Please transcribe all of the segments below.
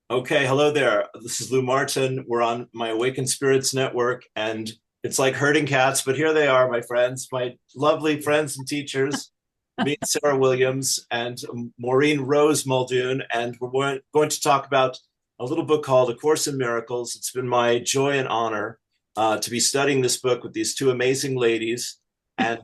Okay, hello there. This is Lou Martin. We're on my Awakened Spirits Network, and it's like herding cats, but here they are, my friends, my lovely friends and teachers, me and Sarah Williams and Maureen Rose Muldoon, and we're going to talk about a little book called A Course in Miracles. It's been my joy and honor to be studying this book with these two amazing ladies. And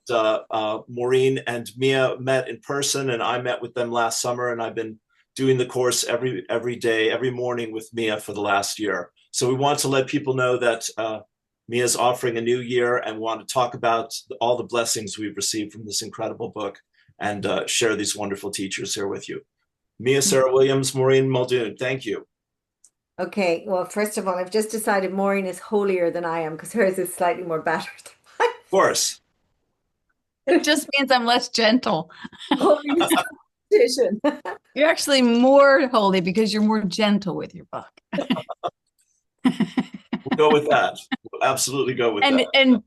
Maureen and Mia met in person, and I met with them last summer, and I've been doing the course every day, every morning with Mia for the last year. So we want to let people know that Mia's offering a new year and want to talk about all the blessings we've received from this incredible book and share these wonderful teachers here with you. Mia, Sarah Williams, Maureen Muldoon, thank you. Of Okay, well, first of all, I've just decided Maureen is holier than I am because hers is slightly more battered. course. It just means I'm less gentle. Maureen is competition. You're actually more holy because you're more gentle with your book. We'll go with that. We'll absolutely go with that. And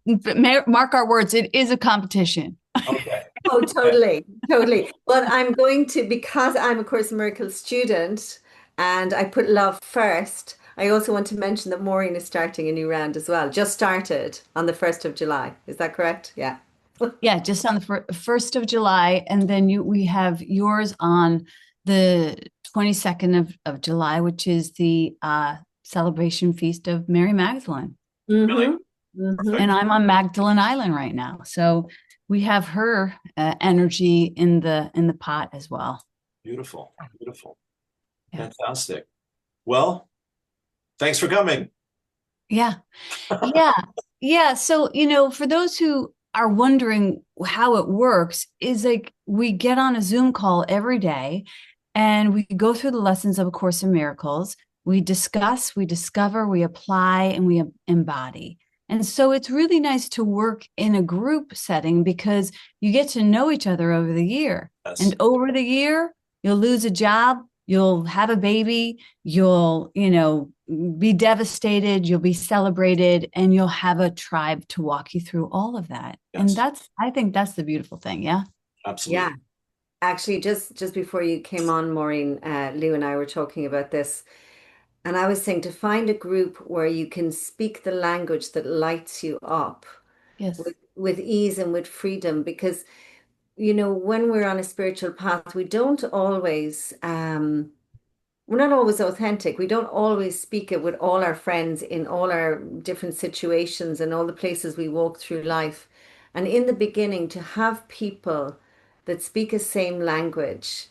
mark our words, it is a competition. Okay. Oh, totally, totally. But I'm going to, because I'm a Course in Miracles student and I put love first, I also want to mention that Maureen is starting a new round as well. Just started on the 1st of July. Is that correct? Yeah. Yeah, just on the 1st of July. And then we have yours on the 22nd of July, which is the celebration feast of Mary Magdalene. Really? And I'm on Magdalene Island right now. So we have her energy in the pot as well. Beautiful. Beautiful. Yeah. Fantastic. Well, thanks for coming. Yeah. Yeah. Yeah. So, for those who are wondering how it works, is like we get on a Zoom call every day and we go through the lessons of A Course in Miracles. We discuss, we discover, we apply, and we embody. And so it's really nice to work in a group setting because you get to know each other over the year. Yes. And over the year, you'll lose a job, you'll have a baby, you'll, be devastated, you'll be celebrated, and you'll have a tribe to walk you through all of that. Yes. And I think that's the beautiful thing. Yeah. Absolutely. Yeah. Actually, just before you came on, Maureen, Lou and I were talking about this. And I was saying to find a group where you can speak the language that lights you up Yes. with ease and with freedom, because when we're on a spiritual path, we're not always authentic. We don't always speak it with all our friends in all our different situations and all the places we walk through life. And in the beginning, to have people that speak a same language,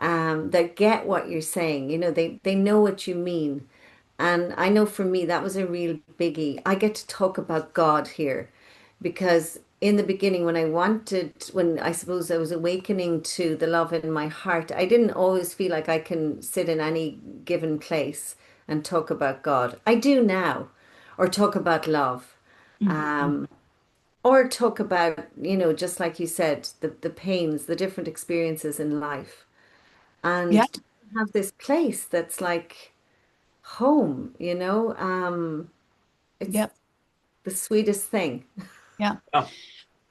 that get what you're saying, they know what you mean. And I know for me, that was a real biggie. I get to talk about God here because in the beginning, when I suppose I was awakening to the love in my heart, I didn't always feel like I can sit in any given place and talk about God. I do now, or talk about love, Mhm. um, or talk about, just like you said, the pains, the different experiences in life, and Yeah. to have this place that's like home, it's Yep. the sweetest thing. Yeah. Yeah.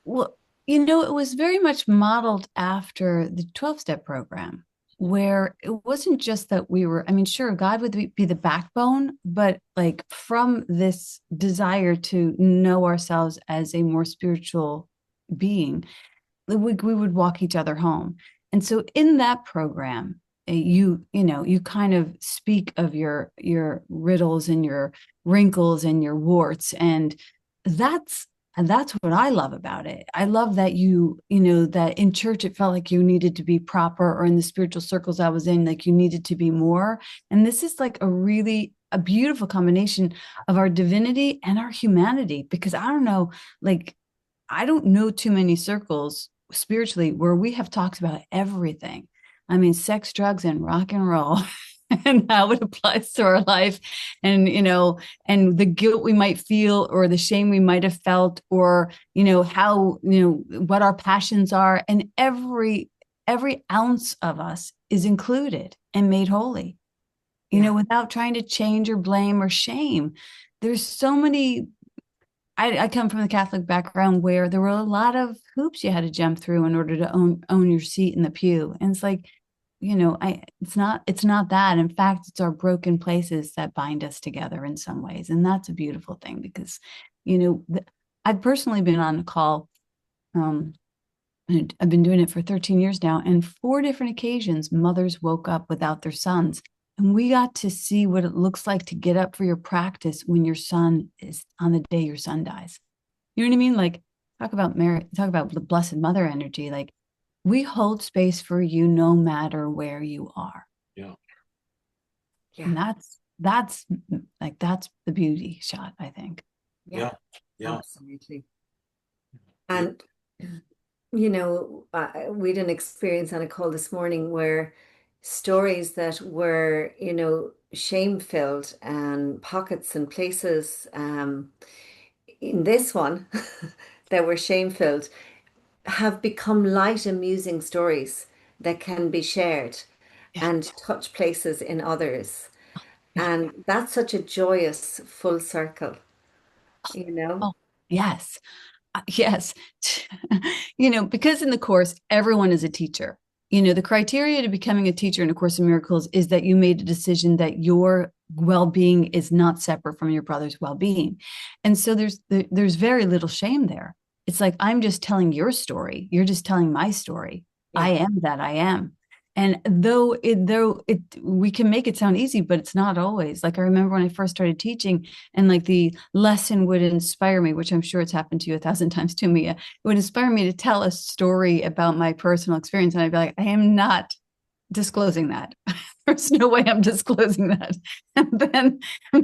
Well, it was very much modeled after the 12-step program, where it wasn't just that I mean, sure, God would be the backbone, but like from this desire to know ourselves as a more spiritual being, we would walk each other home. And so in that program, you kind of speak of your riddles and your wrinkles and your warts, and that's that's what I love about it. I love that that in church it felt like you needed to be proper, or in the spiritual circles I was in, like you needed to be more. And this is like a beautiful combination of our divinity and our humanity, because I don't know, like I don't know too many circles spiritually where we have talked about everything. I mean, sex, drugs, and rock and roll, and how it applies to our life, and and the guilt we might feel, or the shame we might have felt, or how what our passions are, and every ounce of us is included and made holy. Yeah. Without trying to change or blame or shame. There's so many. I come from the Catholic background where there were a lot of hoops you had to jump through in order to own your seat in the pew. And it's like, it's not that. In fact, it's our broken places that bind us together in some ways. And that's a beautiful thing because, I've personally been on a call. And I've been doing it for 13 years now. And 4 different occasions, mothers woke up without their sons. And we got to see what it looks like to get up for your practice when your son is on the day your son dies. You know what I mean? Like, talk about the Blessed Mother energy. Like, we hold space for you no matter where you are. Yeah. Yeah. And that's the beauty shot, I think. Yeah. Yeah. Absolutely. And, we had an experience on a call this morning where stories that were, shame-filled and pockets and places in this one that were shame-filled have become light, amusing stories that can be shared Yeah. and touch places in others. Yeah. And that's such a joyous full circle, Oh, yes. Yes. Because in the course, everyone is a teacher. The criteria to becoming a teacher in A Course in Miracles is that you made a decision that your well-being is not separate from your brother's well-being. And so there's very little shame there. It's like, I'm just telling your story. You're just telling my story. Yeah. I am that I am. And we can make it sound easy, but it's not always. Like, I remember when I first started teaching and like the lesson would inspire me, which I'm sure it's happened to you 1,000 times too, Mia. It would inspire me to tell a story about my personal experience. And I'd be like, I am not disclosing that. There's no way I'm disclosing that. And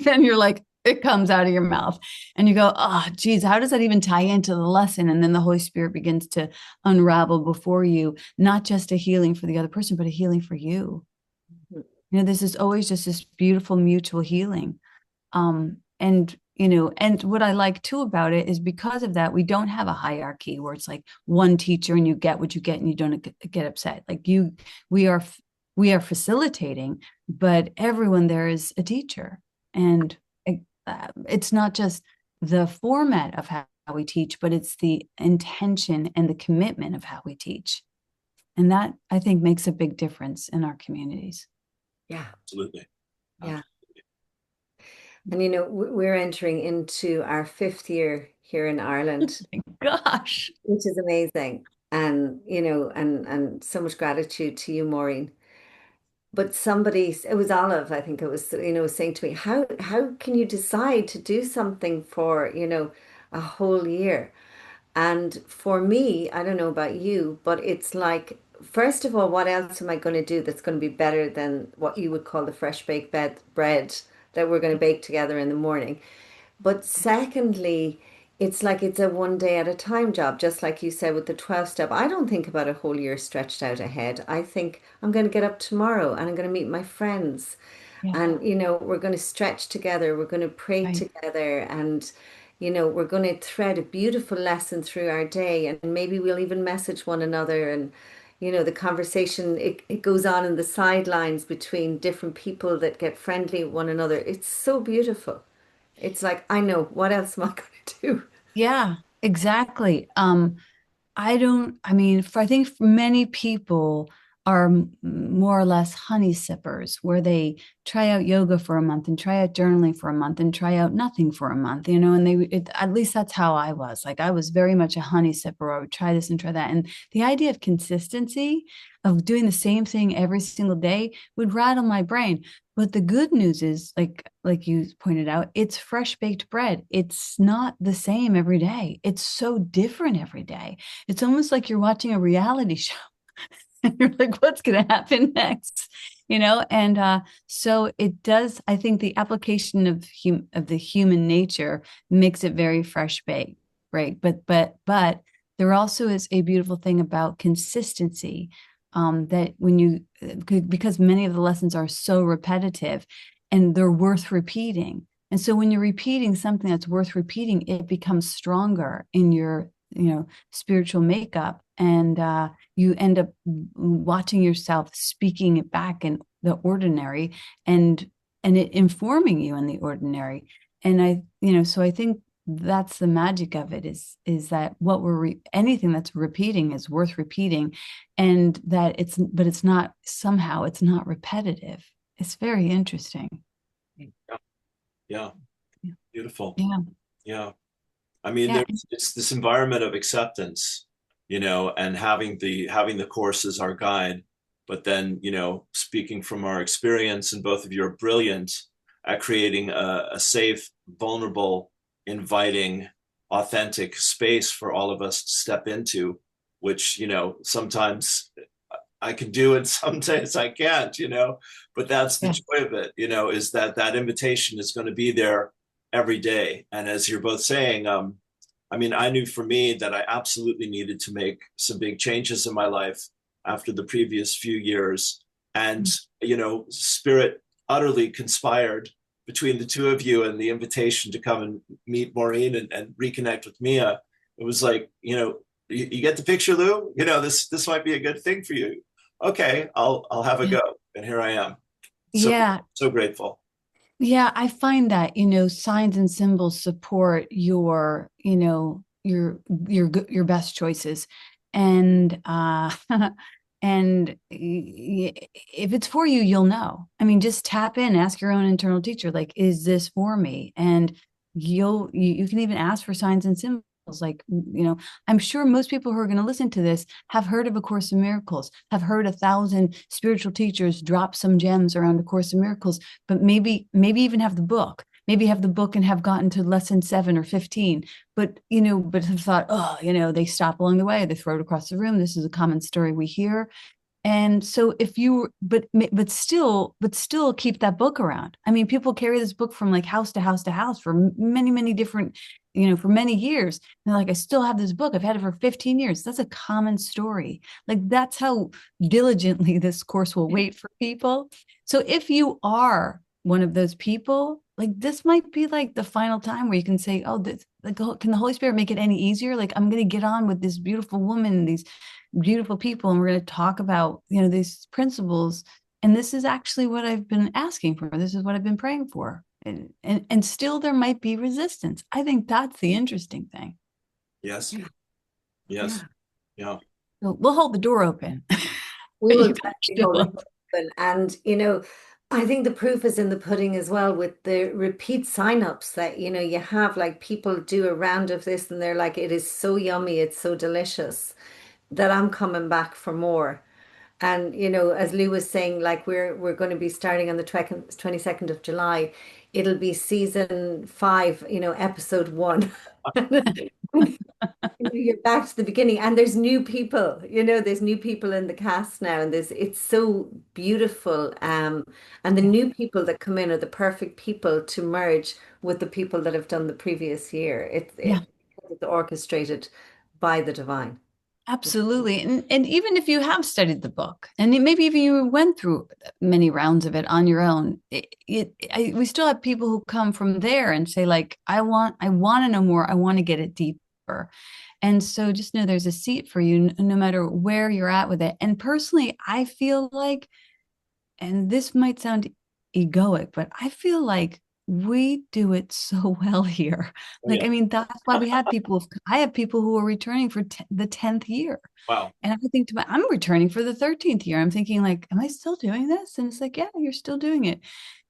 then you're like, it comes out of your mouth and you go, oh, geez, how does that even tie into the lesson? And then the Holy Spirit begins to unravel before you, not just a healing for the other person, but a healing for you. This is always just this beautiful mutual healing. And what I like too about it is because of that, we don't have a hierarchy where it's like one teacher and you get what you get and you don't get upset. Like we are facilitating, but everyone there is a teacher. And it's not just the format of how we teach, but it's the intention and the commitment of how we teach. And that, I think, makes a big difference in our communities. Yeah. Absolutely. Yeah. And we're entering into our 5th year here in Ireland. Gosh. Which is amazing. And and so much gratitude to you, Maureen. But it was Olive, I think it was, saying to me, how can you decide to do something for, a whole year? And for me, I don't know about you, but it's like, first of all, what else am I going to do that's going to be better than what you would call the fresh baked bread that we're going to bake together in the morning? But secondly, it's like it's a one day at a time job, just like you said with the 12 step. I don't think about a whole year stretched out ahead. I think I'm going to get up tomorrow and I'm going to meet my friends. Yeah. And, we're going to stretch together, we're going to pray Right. together, and, we're going to thread a beautiful lesson through our day. And maybe we'll even message one another. And, the conversation, it goes on in the sidelines between different people that get friendly with one another. It's so beautiful. It's like, I know, what else am I going to do? Yeah, exactly. I think many people are more or less honey sippers, where they try out yoga for a month and try out journaling for a month and try out nothing for a month, and at least that's how I was. Like, I was very much a honey sipper. I would try this and try that. And the idea of consistency, of doing the same thing every single day, would rattle my brain. But the good news is, like you pointed out, it's fresh baked bread. It's not the same every day. It's so different every day. It's almost like you're watching a reality show. And you're like, what's going to happen next? And so it does. I think the application of the human nature makes it very fresh baked, right? But there also is a beautiful thing about consistency, that because many of the lessons are so repetitive and they're worth repeating. And so when you're repeating something that's worth repeating, it becomes stronger in your spiritual makeup, and you end up watching yourself speaking it back in the ordinary, and it informing you in the ordinary. And so I think that's the magic of it, is that what anything that's repeating is worth repeating, and that it's not, somehow it's not repetitive. It's very interesting. Yeah. Yeah. Beautiful. Yeah. Yeah. I mean, Yeah. it's this environment of acceptance, and having the course as our guide, but then, speaking from our experience, and both of you are brilliant at creating a safe, vulnerable, inviting, authentic space for all of us to step into, which, sometimes I can do it, sometimes I can't, but that's the Yeah. joy of it, is that invitation is going to be there every day. And as you're both saying, I mean, I knew for me that I absolutely needed to make some big changes in my life after the previous few years. And, spirit utterly conspired between the two of you, and the invitation to come and meet Maureen and reconnect with Mia. It was like, you get the picture, Lou? This might be a good thing for you. Okay, I'll have a go. And here I am. So, Yeah. so grateful. Yeah, I find that, signs and symbols support your best choices. And and if it's for you, you'll know. I mean, just tap in, ask your own internal teacher, like, is this for me? And you can even ask for signs and symbols. Like, I'm sure most people who are going to listen to this have heard of A Course in Miracles, have heard 1,000 spiritual teachers drop some gems around A Course in Miracles, but maybe even have the book. Maybe have the book and have gotten to lesson 7 or 15, but have thought, oh, they stop along the way, they throw it across the room. This is a common story we hear. And so if you, but still keep that book around. I mean, people carry this book from like house to house to house for many, many different, for many years. And they're like, I still have this book. I've had it for 15 years. That's a common story. Like, that's how diligently this course will wait for people. So if you are one of those people, like, this might be like the final time where you can say, oh, this, like, can the Holy Spirit make it any easier? Like, I'm going to get on with this beautiful woman, these beautiful people, and we're going to talk about these principles, and this is actually what I've been asking for, this is what I've been praying for, and still there might be resistance. I think that's the interesting thing. Yes. Yes. Yeah. So we'll hold the door open. We will definitely hold it open. And, I think the proof is in the pudding as well, with the repeat signups that, you have, like, people do a round of this and they're like, it is so yummy, it's so delicious, that I'm coming back for more. And, as Lou was saying, like, we're going to be starting on the 22nd of July. It'll be season 5, episode 1. You're back to the beginning, and there's new people, there's new people in the cast now, and it's so beautiful. And the new people that come in are the perfect people to merge with the people that have done the previous year. Yeah. It's orchestrated by the divine. Absolutely. And even if you have studied the book, and maybe even you went through many rounds of it on your own, we still have people who come from there and say, like, I want to know more. I want to get it deeper. And so just know there's a seat for you, no matter where you're at with it. And personally, I feel like, and this might sound egoic, but I feel like we do it so well here. Like, Yeah. I mean, that's why I have people who are returning for the 10th year. Wow. And I think I'm returning for the 13th year. I'm thinking, like, am I still doing this? And it's like, yeah, you're still doing it,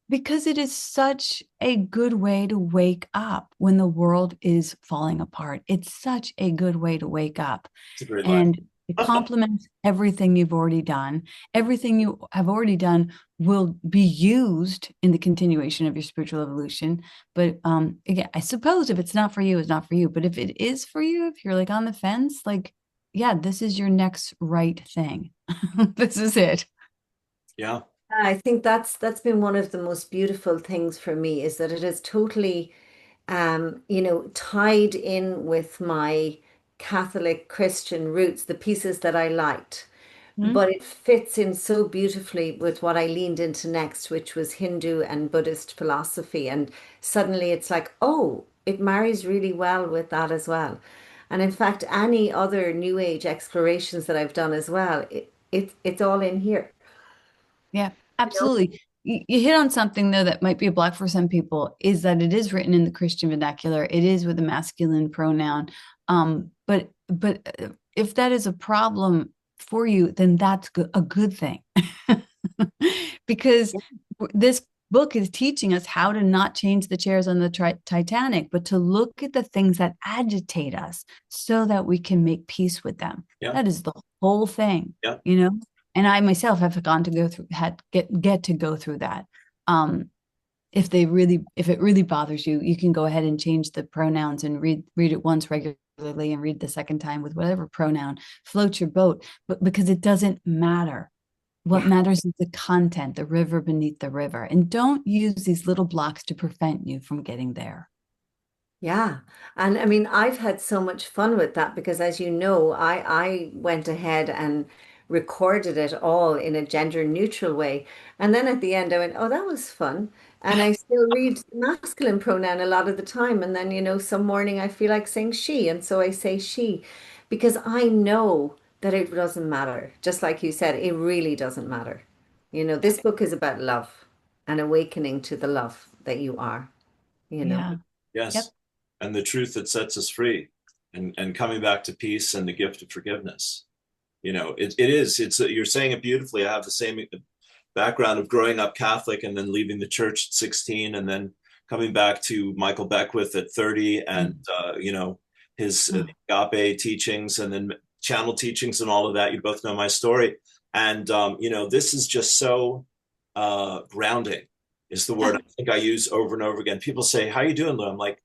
because it is such a good way to wake up when the world is falling apart. It's such a good way to wake up. It's a great line. And it complements everything you've already done. Everything you have already done will be used in the continuation of your spiritual evolution. But again, I suppose if it's not for you, it's not for you. But if it is for you, if you're like on the fence, like, yeah, this is your next right thing. This is it. Yeah. I think that's been one of the most beautiful things for me, is that it is totally tied in with my Catholic Christian roots, the pieces that I liked. Mhm. But it fits in so beautifully with what I leaned into next, which was Hindu and Buddhist philosophy. And suddenly it's like, oh, it marries really well with that as well. And in fact, any other New Age explorations that I've done as well, it's all in here. Yeah, You know? absolutely. you hit on something though that might be a block for some people, is that it is written in the Christian vernacular. It is with a masculine pronoun. But if that is a problem for you, then that's a good thing. Because this book is teaching us how to not change the chairs on the Titanic, but to look at the things that agitate us so that we can make peace with them. Yeah. That is the whole thing, Yeah. you know? And I myself have gone to go through, get to go through that. If it really bothers you, you can go ahead and change the pronouns and read it once regularly and read the second time with whatever pronoun floats your boat. But because it doesn't matter. What matters is the content, the river beneath the river. And don't use these little blocks to prevent you from getting there. Yeah. And I mean, I've had so much fun with that because, as you know, I went ahead and recorded it all in a gender neutral way. And then at the end, I went, oh, that was fun. And I still read masculine pronoun a lot of the time. And then, some morning I feel like saying she. And so I say she because I know that it doesn't matter. Just like you said, it really doesn't matter. This book is about love and awakening to the love that you are, you know. Yeah. Yes. Yep. And the truth that sets us free, and coming back to peace and the gift of forgiveness. You're saying it beautifully. I have the same background of growing up Catholic and then leaving the church at 16 and then coming back to Michael Beckwith at 30 and, his agape teachings and then channel teachings and all of that. You both know my story. And, this is just so grounding is the word I think I use over and over again. People say, how you doing, Lou? I'm like,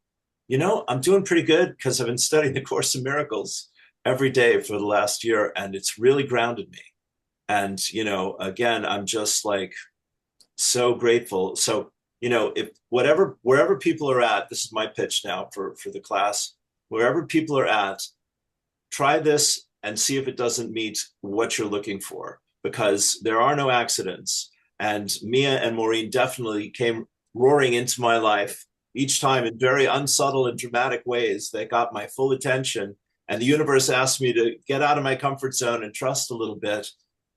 I'm doing pretty good because I've been studying the Course in Miracles every day for the last year, and it's really grounded me. And, again, I'm just like so grateful. So, if wherever people are at, this is my pitch now for the class, wherever people are at, try this and see if it doesn't meet what you're looking for, because there are no accidents. And Mia and Maureen definitely came roaring into my life each time in very unsubtle and dramatic ways that got my full attention. And the universe asked me to get out of my comfort zone and trust a little bit.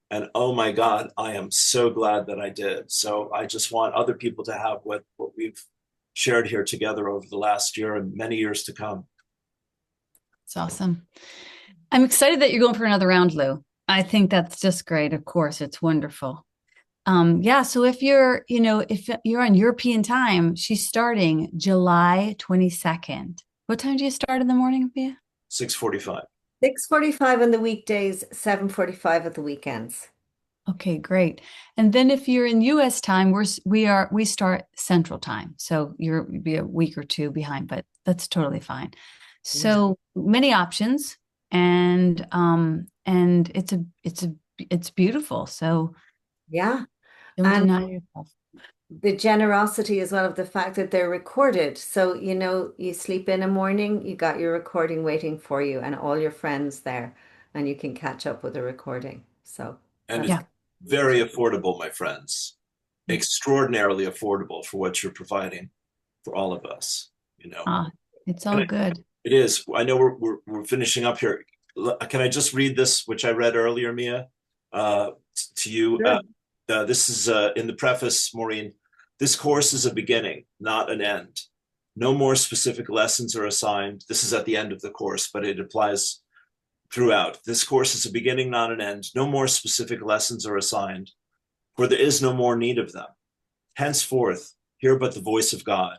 And oh my God, I am so glad that I did. So I just want other people to have what we've shared here together over the last year and many years to come. It's awesome. I'm excited that you're going for another round, Lou. I think that's just great. Of course, it's wonderful. So if you're on European time, she's starting July 22nd. What time do you start in the morning, Mia? 6:45. 6:45 on the weekdays, 7:45 at the weekends. Okay, great. And then if you're in US time, we start Central time. So you'll be a week or two behind, but that's totally fine. So many options, and it's beautiful. So yeah. don't And deny yourself. the generosity as well of the fact that they're recorded. So, you sleep in a morning, you got your recording waiting for you and all your friends there, and you can catch up with the recording. So, and it's very affordable, my friends. Extraordinarily affordable for what you're providing for all of us, It's all good. It is. I know we're finishing up here. Can I just read this, which I read earlier, Mia, to you? Sure. This is in the preface, Maureen. This course is a beginning, not an end. No more specific lessons are assigned. This is at the end of the course, but it applies throughout. This course is a beginning, not an end. No more specific lessons are assigned, for there is no more need of them. Henceforth, hear but the voice of God.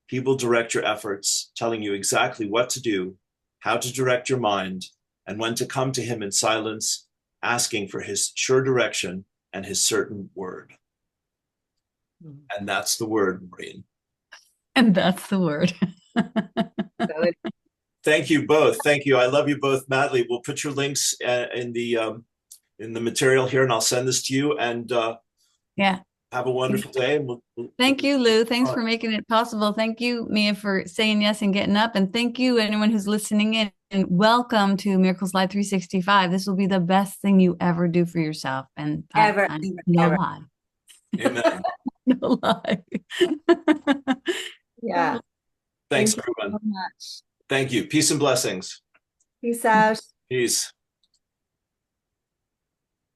He will direct your efforts, telling you exactly what to do, how to direct your mind, and when to come to him in silence, asking for his sure direction and his certain word. And that's the word, Maureen. And that's the word. Thank you both. Thank you. I love you both madly. We'll put your links in the material here, and I'll send this to you. And have a wonderful day. Thank you, Lou. Thanks for making it possible. Thank you, Mia, for saying yes and getting up. And thank you, anyone who's listening in. And welcome to Miracles Live 365. This will be the best thing you ever do for yourself. And ever. No lie. Amen. No lie. Yeah. Thanks, everyone. So much. Thank you. Peace and blessings. Peace out. Peace.